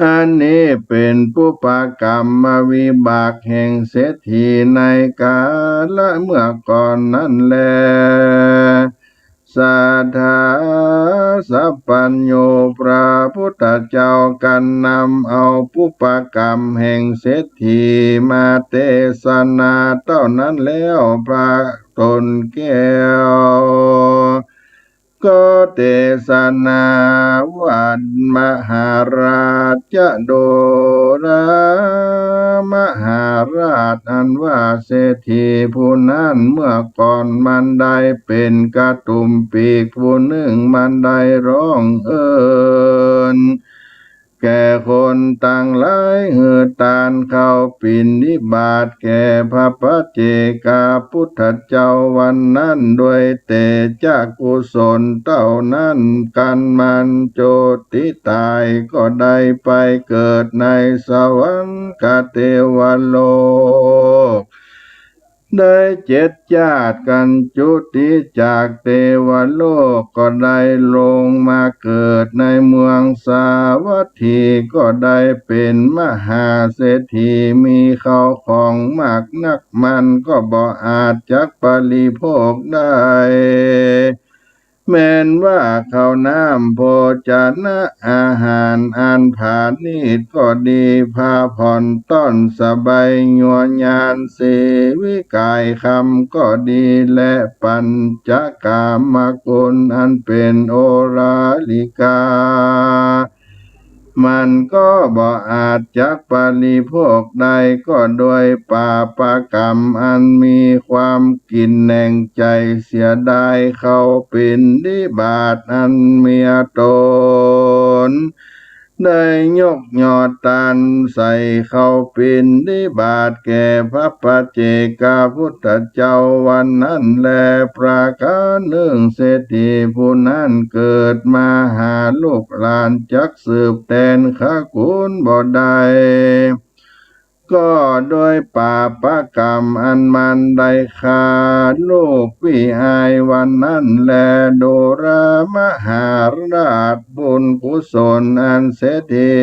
อันนี้เป็นปุปกรรมวิบากแห่งเศรษฐีในกาละเมื่อก่อนนั้นแลสัทธาสัพพัญโยพระพุทธเจ้ากันนำเอาปุปกรรมแห่งเศรษฐีมาเทศนาเท่านั้นแล้วพระตนแก้ว ก็เตสนาวันมหาราชโดรามหาราชอันว่าเศรษฐีผู้นั้นเมื่อก่อนมันได้เป็นกระตุ่มปีกผู้หนึ่งมันได้ร้องแก่คนต่างหลายตานเข้าปิณฑบาตแก่พระปัจเจกพุทธเจ้าวันนั้นด้วยเตจากุศลเท่านั้นกันมันโจติตายก็ได้ไปเกิดในสวรรคเทวโลกได้เจ็ดชาติกันจุติจากเทวโลกก็ได้ลงมาเกิดในเมืองสาวัตถีก็ได้เป็นมหาเศรษฐีมีข้าวของมากนักมันก็บ่อาจจักบริโภคได้แม้นว่าข้าวน้ำโภชนะอาหารอันผานิชก็ดีพาผ่อนต้อนสบายยัวยานเสวิกายคำก็ดีและปัญจกามกุลอันเป็นโอราลิกามันก็บ่อาจจักบริโภคได้ก็โดยปาปกรรมอันมีความกินแหน่งใจเสียดายเขาเป็นนิบาตอันเมียตนได้ยกยอดตานใส่เขาเป็นนิบาตแก่พระปัจเจกพุทธเจ้าวันนั้นแลประการหนึ่งเศรษฐีผู้นั้นเกิดมาหาลูกหลานจักสืบแทนขกุลบ่ได้ก็โดยปาปกรรมอันมันได้ขาดลูกวิอายวันนั้นแลโดรามหาราชบุญกุศลอันเศรษฐี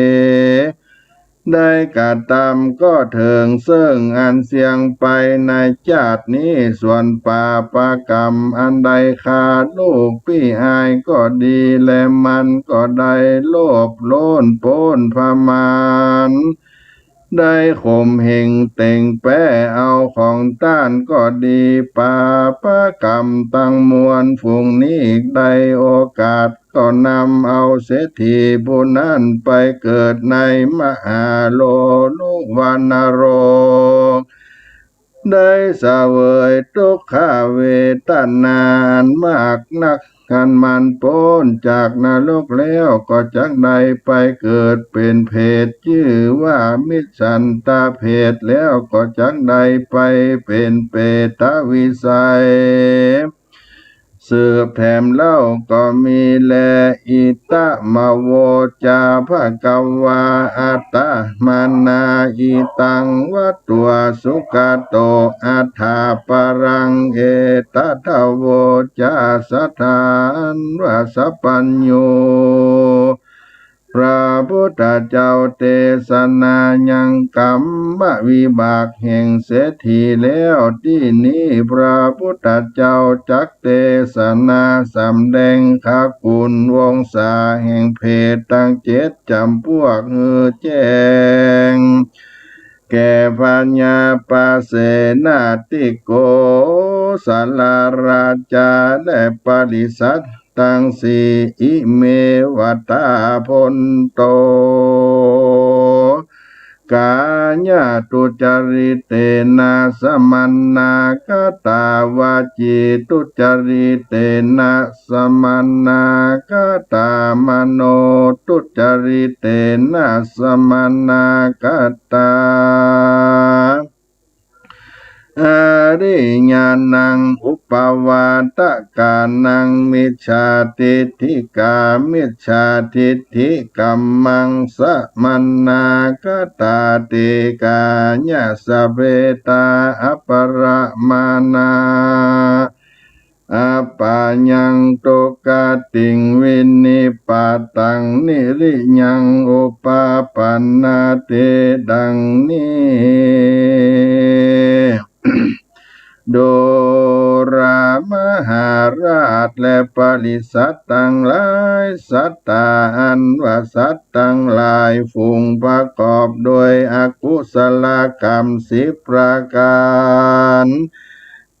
ได้กระทำก็เถิงซึ่งอันเสียงไปในชาตินี้ส่วนปาปกรรมอันใดขาดลูกพี่อายก็ดีและมันก็ได้โลภโลนโปนพมานได้ข่มเหงเต่งแป้เอาของต้านก็ดีปาปกรรมตั้งมวลฝูงนี้ได้โอกาสก็นำเอาเศรษฐีผู้นั้นไปเกิดในมหาโลลุวันโรกได้เสวยทุกขเวทนานมากนักกันมันพ้นจากนรกแล้วก็จักได้ไปเกิดเป็นเพศชื่อว่ามิจฉันตาเพศแล้วก็จักได้ไปเป็นเปตวิสัยสืบแถมเล่าก็มีแลอิตะมะโวจาภกวาอัตตะมานาอิตังวัตตัวสุขโตอัฏฐาปรังเอตทะโวจาสถานวสัพพัญโยพระพุทธเจ้าเทศนายังกรรมวิบากแห่งเศรษฐีแล้วที่นี้พระพุทธเจ้าจักเทศนาสำแดงขคุณวงศาแห่งเพศตั้งเจ็ดจำพวกแจ้งแก่ปัญญาปาเสนาติโกสาลาราชาและปริสัทตังสีอิเมวัตตาพนโตกาญาตุจริเตนะสมันนากตาวาจิตุจริเตนะสมันนากตามโนตุจริเตนะสมันนากตาอริญาณังอุปวาตกานังมิจฉาทิฏฐิกามิจฉาทิฏฐิกัมมังสมันนากตาติกาญาสเวตาอัปปรมานาอัปปายังตุกติงวินิปาตังนิริยังอุปาปันนาเตดังนี้โดรามหาราชและปริสัตตั้งหลายสัตตาอันว่าสัตตั้งหลายฝูงประกอบโดยอกุศลกรรม10 ประการ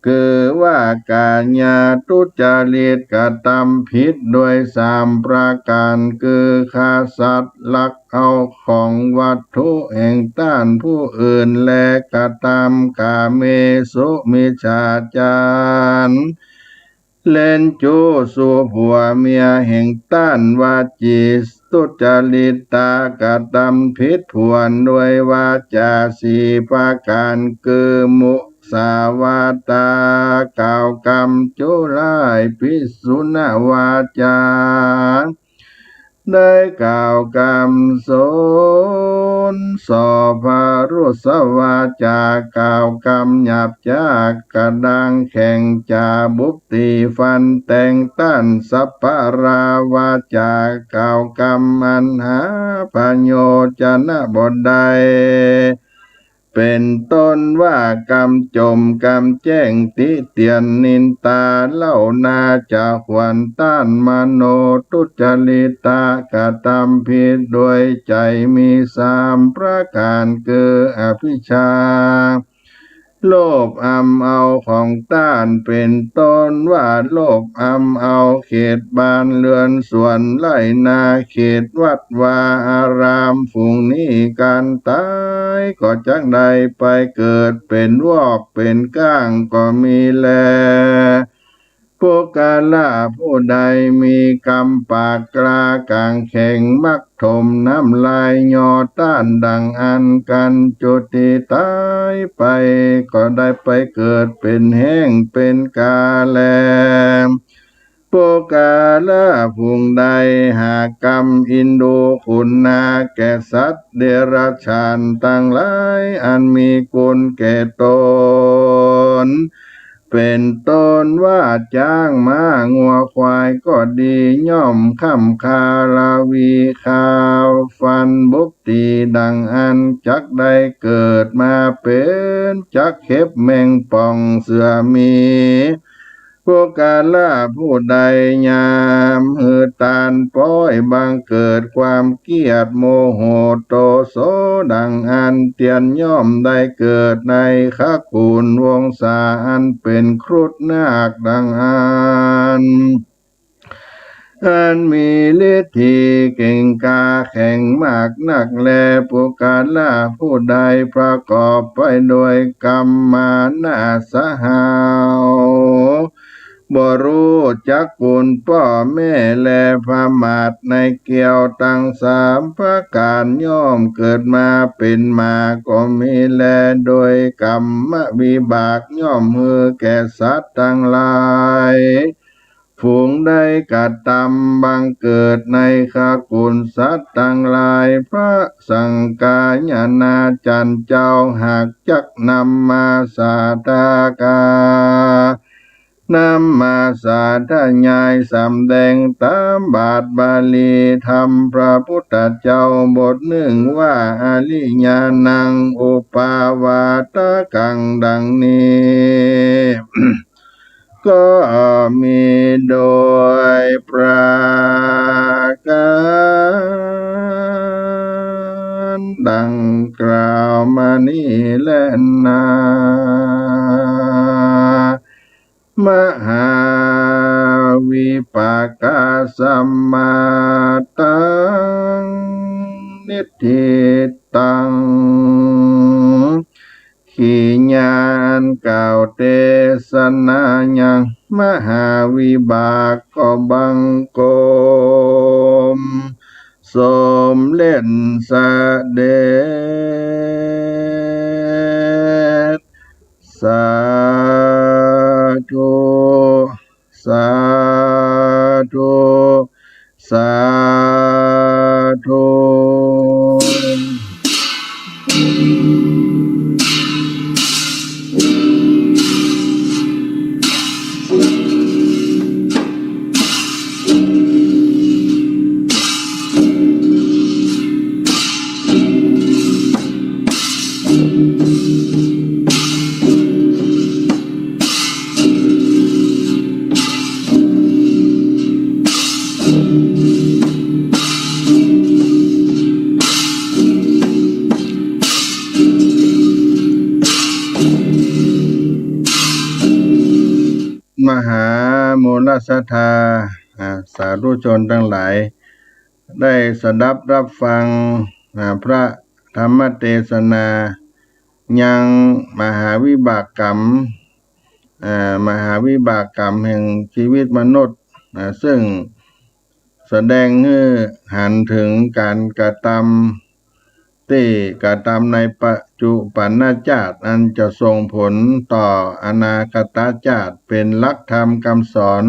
คือว่ากาญาทุจริตกระทำผิดโดยสามประการคือฆ่าสัตว์ลักเอาของวัตถุแห่งต้านผู้อื่นและกระทำกาเมสุมิจฉาจารเล่นจู้สู่ผัวเมียแห่งต้านวาจีทุจริตตากระทำผิดผวนด้วยวาจาสีประการคือมุสาวาตากล่าวกรรมจุร้ายพิสุนวาจาได้กล่าวกรรมโสนสอภารุสวาจากล่าวกรรมหยาบจากกระดังแข่งจาบุปตีฟันแต่งตั้นสัพพราวาจากล่าวกรรมอันหาประโยชนะบทใดเป็นต้นว่ากรรมจมกรรมแจ้งติเตียนนินตาเล่านาจะขวัญต้านมโนทุจริตากระทำผิดโดยใจมีสามประการคืออภิชฌาโลภเอาของต้านเป็นต้นว่าโลภเอาเขตบ้านเรือนส่วนไร่นาเขตวัดวาอารามฝูงนี้การตายก็จักได้ไปเกิดเป็นวอกเป็นก้างก็มีแลพวกกาลาผู้ใดมีกรรมปากกลากลางแข่งมักถมน้ำลายยอต้านดังอันกันจุติตายไปก็ได้ไปเกิดเป็นแห้งเป็นกาแลพวกกาลาผู้ใดหากรรมอินโดคุณนาแก่สัตว์เดรัจฉานตั้งหลายอันมีกุลแก่ตนเป็นต้นว่าจ้างม้างัวควายก็ดีย่อมค่ำคาลาวีขาวฟันบุกตีดังอันจักได้เกิดมาเป็นจักเข็บแมงป่องเสือมีพวกกาลาผู้ใดยามหือตานป้อยบังเกิดความเกียดโมโหโตโสดังอันเตียนย่อมได้เกิดในขกูลวงศาอันเป็นครุฑนาคดังอันมีฤทธิเก่งกาแข่งมากนักแลผู้กาลาผู้ใดประกอบไปโดยกรรมมานาสหาวบ่รู้จักกุลพ่อแม่และพระมาทในเกี่ยวตั้งสามประการย่อมเกิดมาเป็นมาก็มีแลโดยกรรมวิบากย่อมมือแก่สัตว์ทั้งหลายฝูงได้กระทำบังเกิดในขกุลสัตว์ทั้งหลายพระสังฆายนาจันเจ้าหากจักนำมาสาธากานำมาสาธยายสำแดงตามบาทบาลีธรรมพระพุทธเจ้าบทหนึ่งว่าอริยานังอุปาวาตกังดังนี้ ก็มีโดยประการดังกล่าวมานี้แลนะ มหาวิปากาสัมมาตังนิทิตังขีญาณกล่าวเทศนายังมหาวิบากก็บังกมสมเล่นเสด็จสาธุ สาธุ สาธุ หามูลศรัทธาสาธุชนทั้งหลายได้สดับรับฟังพระธรรมเทศนายังมหาวิบากกรรมมหาวิบากกรรมแห่งชีวิตมนุษย์ซึ่งแสดงให้หันถึงการกระทำที่กระทำในปัจจุบันชาติอันจะส่งผลต่ออนาคตชาติเป็นหลักธรรมคำสอน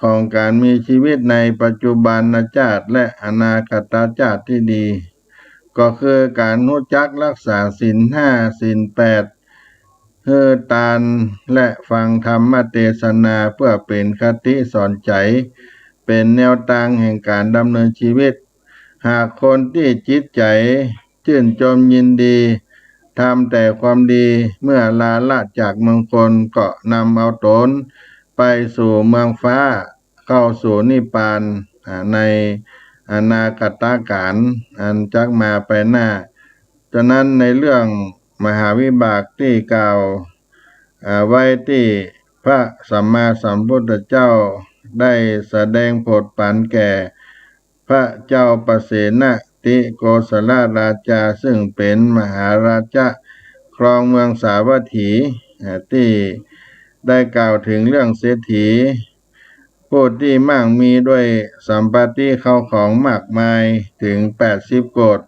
ของการมีชีวิตในปัจจุบันชาติและอนาคตชาติที่ดีก็คือการรู้จักรักษาศีล 5 ศีล 8เพื่อตานและฟังธรรมเทศนาเพื่อเป็นคติสอนใจเป็นแนวทางแห่งการดำเนินชีวิตหากคนที่จิตใจชื่นชมยินดีทำแต่ความดีเมื่อลาละจากเมืองคนก็นำเอาตนไปสู่เมืองฟ้าเข้าสู่นิพพานในอนาคตการอันจักมาไปหน้าฉะนั้นในเรื่องมหาวิบากที่กล่าวไว้ที่พระสัมมาสัมพุทธเจ้าได้แสดงโปรดปรานแก่พระเจ้าประเสนติโกศลราชาซึ่งเป็นมหาราชาครองเมืองสาวัตถีที่ได้กล่าวถึงเรื่องเศรษฐีผู้ที่มั่งมีด้วยสัมปติเข้าของมากมายถึง80 โกฏ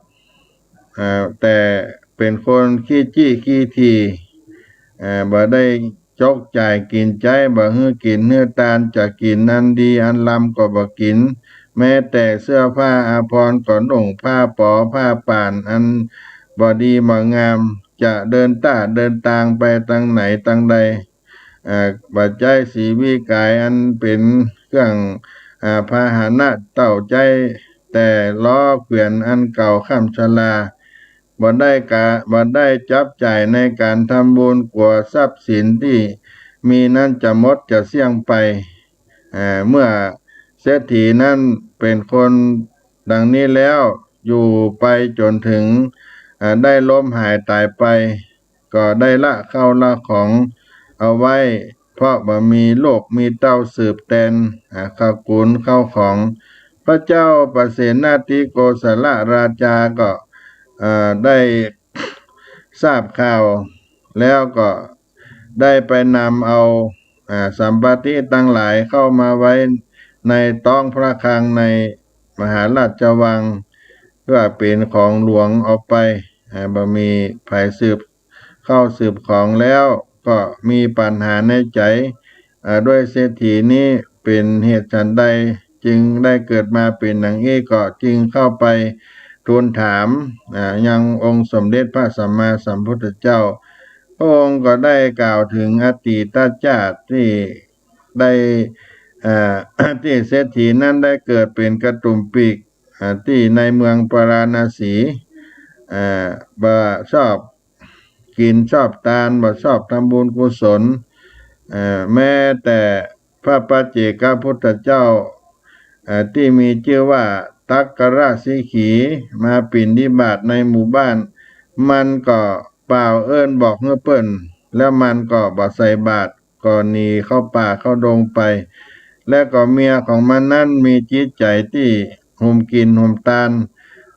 แต่เป็นคนขี้จี้ขี้ทีบ่ได้จกจ่ายกินใจบ่ฮื้อกินเนื้อตาลจะกินอันดีอันลำก็บ่กินแม้แต่เสื้อผ้าอาภรณ์ก็นุ่งผ้าปอผ้าป่านอันบ่ดีบ่งามจะเดินทางไปทางไหนทางใดปัจจัยสีวิกายอันเป็นเครื่องพาหนะเต้าใจแต่ล้อเกวียนอันเก่าค่ำชราบ่ได้จับจ่ายในการทำบุญกว่าทรัพย์สินที่มีนั้นจะหมดจะเสี่ยงไปเมื่อเศรษฐีนั้นเป็นคนดังนี้แล้วอยู่ไปจนถึงได้ล้มหายตายไปก็ได้ละเข้าละของเอาไว้เพราะบ่มีโลกมีเต้าสืบแทนข้าวกุลเข้าของพระเจ้าประเสนติโกศลราชาก็ได้ทราบข่าวแล้วก็ได้ไปนำเอาสัมปติตั้งหลายเข้ามาไว้ในต้องพระคลังในมหาราชวังเพื่อเป็นของหลวงออกไปบ่มีไผสืบเข้าสืบของแล้วก็มีปัญหาในใจด้วยเศรษฐีนี้เป็นเหตุฉันใดจึงได้เกิดมาเป็นอย่างนี้ก็จึงเข้าไปทูลถามยังองค์สมเด็จพระสัมมาสัมพุทธเจ้าพระองค์ก็ได้กล่าวถึงอดีตชาติที่ได้ที่เศรษฐีนั้นได้เกิดเป็นกระตุ่มปีกที่ในเมืองปาราณสีบ่ชอบกินชอบทานบ่ชอบทำบุญกุศลแม้แต่พระปัจเจกพุทธเจ้าที่มีชื่อว่าตักกราสีขีมาปิณฑิบาตในหมู่บ้านมันก็เปล่าเอิ้นบอกเฮือเปิ้นแล้วมันก็บ่ใส่บาตรก็หนีเข้าป่าเข้าดงไปและก็เมียของมันนั้นมีจิตใจที่หุมกินหุมทาน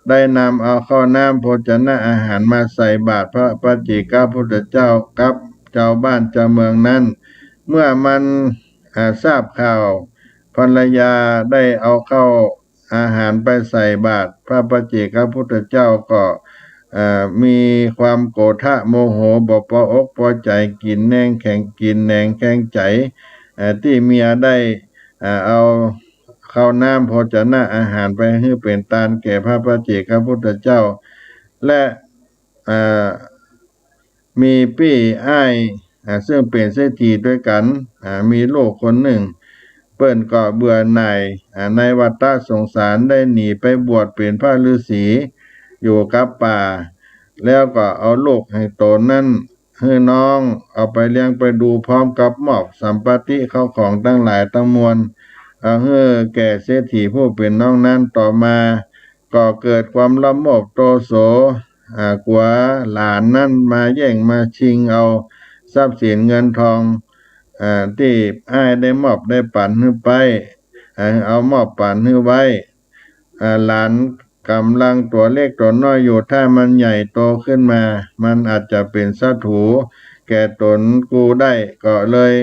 ได้นำเอาข้าวน้ำโภชนะอาหารมาใส่บาตรพระปัจเจกพุทธเจ้ากับเจ้าบ้านเจ้าเมืองนั้นเมื่อมันทราบข่าวภรรยาได้เอาเข้าอาหารไปใส่บาตรพระปัจเจกพุทธเจ้าก็มีความโกรธโมโหบ่พออกพอใจกินแหนงแข็งใจที่เมียได้เอาข้าวน้ำโภชนะอาหารไปให้เป็นทานแก่พระปัจเจกพุทธเจ้าและมีพี่อ้ายซึ่งเป็นเศรษฐีด้วยกันมีลูกคนหนึ่งเปิ้นก็เบื่อหน่ายในวัฏสงสารได้หนีไปบวชเป็นพระฤาษีอยู่กับป่าแล้วก็เอาลูกให้โตนั้นให้น้องเอาไปเลี้ยงไปดูพร้อมกับมอบสัมปติเข้าของทั้งหลายทั้งมวลให้แก่เศรษฐีผู้เป็นน้องนั้นต่อมาก็เกิดความละโมบโตโสกลัวหลานนั้นมาแย่งมาชิงเอาทรัพย์สินเงินทอง ที่อ้ายได้มอบได้ปันให้ไปเอามอบปันให้ไว้หลานกำลังตัวเล็กตัวน้อยอยู่ถ้ามันใหญ่โตขึ้นมา มันอาจจะเป็นศัตรูแก่ตนกูได้ก็เลย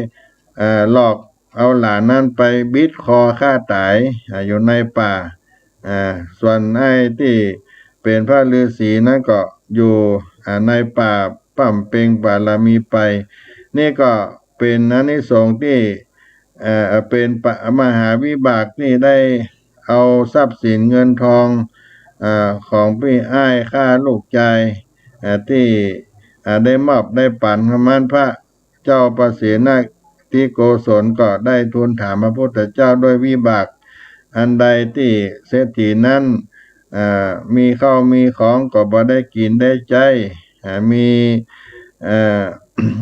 หลอกเอาหลานนั้นไปบิดคอฆ่าตายอยู่ในป่าส่วนไอ้ที่เป็นพระฤาษีนั้นก็อยู่ในป่าปั่มเปงบารมีไปนี่ก็เป็นอานิสงส์ที่เป็นมหาวิบากที่ได้เอาทรัพย์สินเงินทองของพี่อ้ายข้าลูกใจที่ได้มอบได้ปันให้มันพระเจ้าประเสนาธิโกศลก็ได้ทูลถามพระพุทธเจ้าด้วยวิบากอันใดที่เศรษฐีนั้นมีข้าวมีของก็บ่ได้กินได้ใจมี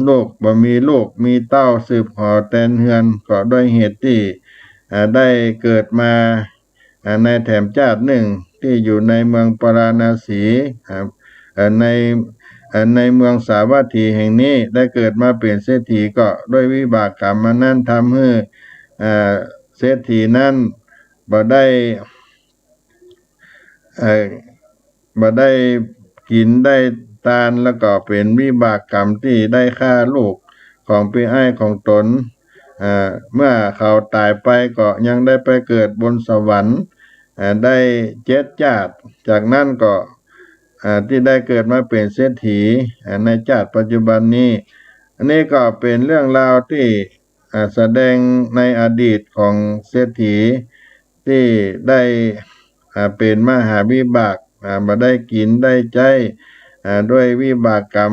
ลูกบ่มีลูกมีเต้าสืบห่อแตนเฮือนก็ด้วยเหตุที่ได้เกิดมาในแถมชาติหนึ่งที่อยู่ในเมืองปราณสีในเมืองสาวัตถีแห่งนี้ได้เกิดมาเป็นเศรษฐีก็ด้วยวิบากกรรมนั้นทำให้เศรษฐีนั้นบ่ได้กินได้ทานแล้วก็เป็นวิบากกรรมที่ได้ฆ่าลูกของพี่อ้ายของตนเมื่อเขาตายไปก็ยังได้ไปเกิดบนสวรรค์ได้7 ชาติจากนั้นก็ที่ได้เกิดมาเป็นเศรษฐีในชาติปัจจุบันนี้อันนี้ก็เป็นเรื่องราวที่แสดงในอดีตของเศรษฐีที่ได้เป็นมหาวิบากมาได้กินได้ใจด้วยวิบากกรรม